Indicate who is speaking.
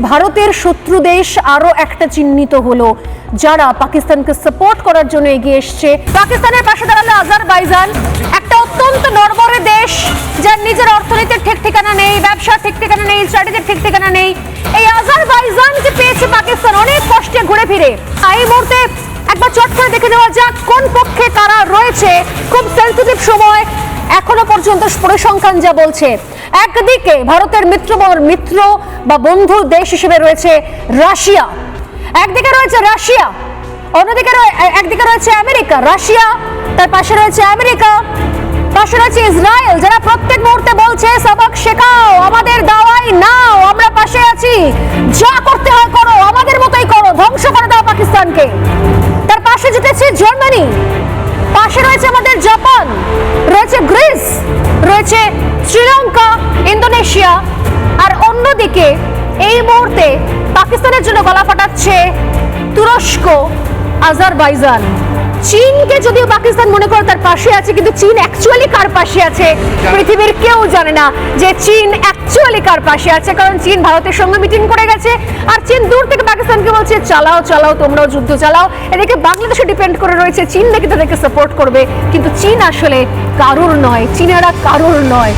Speaker 1: ভারতের শত্রু দেশ আরো একটা চিহ্নিত হলো, যারা পাকিস্তানকে সাপোর্ট করার জন্য এগিয়ে এসছে। পাকিস্তানের পাশে দাঁড়ালো আজারবাইজান, একটা অত্যন্ত নড়বড়ে দেশ যার নিজের অর্থনীতির ঠিক ঠিকানা নেই, ব্যবসার ঠিক ঠিকানা নেই, স্ট্র্যাটেজির ঠিক ঠিকানা নেই। এই আজারবাইজানকে পেয়েছে পাকিস্তান অনেক কষ্টে ঘুরে ফিরে। এই মুহূর্তে একবার চট করে দেখে নেওয়া যাক কোন পক্ষে কারা রয়েছে। খুব সেন্সিটিভ সময় এখনো পর্যন্ত পরিসংখ্যান যা বলছে, একদিকে ভারতের মিত্র বা বন্ধু দেশ হিসেবে রয়েছে রাশিয়া, একদিকে রয়েছে রাশিয়া, অন্যদিকে একদিকে রয়েছে আমেরিকা। রাশিয়া, তার পাশে রয়েছে আমেরিকা, পাশে রয়েছে ইসরায়েল, যারা প্রত্যেক মুহূর্তে বলছে সবক শেখাও, আমাদের দাওয়াই নাও, আমরা পাশে আছি, যা করতে হয় করো, আমাদের মতোই করো, ধ্বংস করে দাও পাকিস্তানকে। তার পাশে জিতেছে জার্মানি, পাশে রয়েছে আমাদের জাপান, রয়েছে গ্রিস, রয়েছে শ্রীলঙ্কা, ইন্দোনেশিয়া। আর অন্যদিকে এই মুহূর্তে পাকিস্তানের জন্য গলা ফাটাচ্ছে তুরস্ক, আজারবাইজান। চীনকে যদিও পাকিস্তান মনে করে তার পাশে আছে, কিন্তু চীন অ্যাকচুয়ালি কার পাশে আছে পৃথিবীর কেউ জানে না যে চীন অ্যাকচুয়ালি কার পাশে আছে। কারণ চীন ভারতের সঙ্গে মিটিং করে গেছে, আর চীন দূর থেকে পাকিস্তানকে বলছে চালাও চালাও, তোমরাও যুদ্ধ চালাও। এদিকে বাংলাদেশে ডিপেন্ড করে রয়েছে চীন নাকি তাদেরকে সাপোর্ট করবে, কিন্তু চীন আসলে কারোর নয়, চীনারা কারোর নয়।